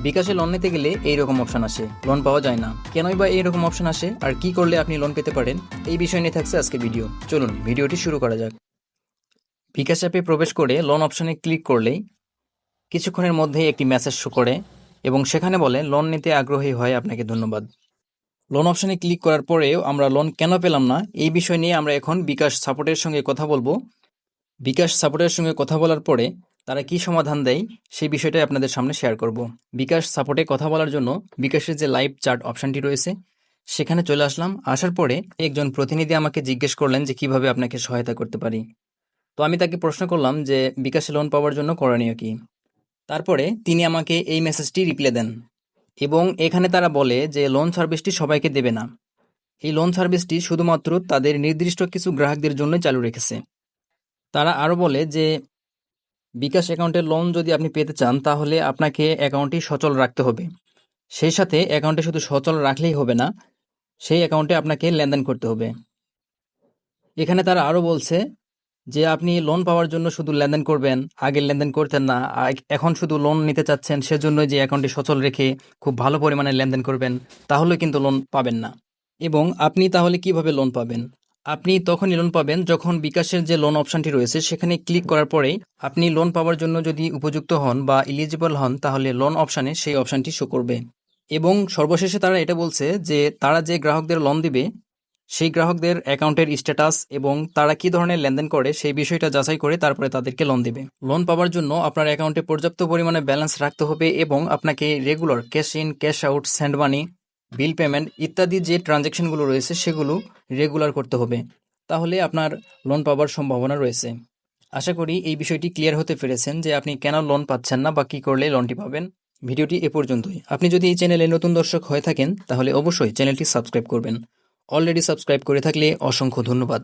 বিকাশে লোন নিতে গেলে এইরকম অপশন আসে, লোন পাওয়া যায় না। কেনই বা এইরকম অপশন আসে আর কি করলে আপনি লোন পেতে পারেন, এই বিষয় নিয়ে থাকছে আজকে ভিডিও। চলুন ভিডিওটি শুরু করা যাক। বিকাশ অ্যাপে প্রবেশ করে লোন অপশনে ক্লিক করলেই কিছুক্ষণের মধ্যেই একটি মেসেজ শো করে এবং সেখানে বলে লোন নিতে আগ্রহী হয় আপনাকে ধন্যবাদ। লোন অপশনে ক্লিক করার পরেও আমরা লোন কেন পেলাম না, এই বিষয় নিয়ে আমরা এখন বিকাশ সাপোর্টের সঙ্গে কথা বলবো। বিকাশ সাপোর্টের সঙ্গে কথা বলার পরে তারা কি সমাধান দেয় সেই বিষয়টাই আপনাদের সামনে শেয়ার করব। বিকাশ সাপোর্টে কথা বলার জন্য বিকাশের যে লাইভ চ্যাট অপশনটি রয়েছে সেখানে চলে আসলাম। আসার পরে একজন প্রতিনিধি আমাকে জিজ্ঞেস করলেন যে কিভাবে আপনাকে সহায়তা করতে পারি। তো আমি তাকে প্রশ্ন করলাম যে বিকাশে লোন পাওয়ার জন্য করণীয় কি। তারপরে তিনি আমাকে এই মেসেজটি রিপ্লাই দেন এবং এখানে তারা বলে যে লোন সার্ভিসটি সবাইকে দেবে না, এই লোন সার্ভিসটি শুধুমাত্র তাদের নির্দিষ্ট কিছু গ্রাহকদের জন্যই চালু রেখেছে। তারা আরও বলে যে বিকাশ অ্যাকাউন্টে লোন যদি আপনি পেতে চান তাহলে আপনাকে অ্যাকাউন্টটি সচল রাখতে হবে। সেই সাথে অ্যাকাউন্টে শুধু সচল রাখলেই হবে না, সেই অ্যাকাউন্টে আপনাকে লেনদেন করতে হবে। এখানে তারা আরও বলছে যে আপনি লোন পাওয়ার জন্য শুধু লেনদেন করবেন, আগে লেনদেন করতেন না, এখন শুধু লোন নিতে চাচ্ছেন সেজন্য যে অ্যাকাউন্টটি সচল রেখে খুব ভালো পরিমাণে লেনদেন করবেন, তাহলে কিন্তু লোন পাবেন না। এবং আপনি তাহলে কিভাবে লোন পাবেন? আপনি তখনই লোন পাবেন যখন বিকাশের যে লোন অপশনটি রয়েছে সেখানে ক্লিক করার পরেই আপনি লোন পাওয়ার জন্য যদি উপযুক্ত হন বা এলিজিবল হন তাহলে লোন অপশানে সেই অপশানটি শো করবে। এবং সর্বশেষে তারা এটা বলছে যে তারা যে গ্রাহকদের লোন দিবে সেই গ্রাহকদের অ্যাকাউন্টের স্ট্যাটাস এবং তারা কি ধরনের লেনদেন করে সেই বিষয়টা যাচাই করে তারপরে তাদেরকে লোন দিবে। লোন পাওয়ার জন্য আপনার অ্যাকাউন্টে পর্যাপ্ত পরিমাণে ব্যালেন্স রাখতে হবে এবং আপনাকে regular cash in, cash out, send money, bill payment ইত্যাদি যে ট্রানজ্যাকশনগুলো রয়েছে সেগুলো রেগুলার করতে হবে। তাহলে আপনার লোন পাওয়ার সম্ভাবনা রয়েছে। আশা করি এই বিষয়টি ক্লিয়ার হতে পেরেছেন যে আপনি কেন লোন পাচ্ছেন না বা কী করলে লোনটি পাবেন। ভিডিওটি এ পর্যন্তই। আপনি যদি এই চ্যানেলে নতুন দর্শক হয়ে থাকেন তাহলে অবশ্যই চ্যানেলটি সাবস্ক্রাইব করবেন। অলরেডি সাবস্ক্রাইব করে থাকলে অসংখ্য ধন্যবাদ।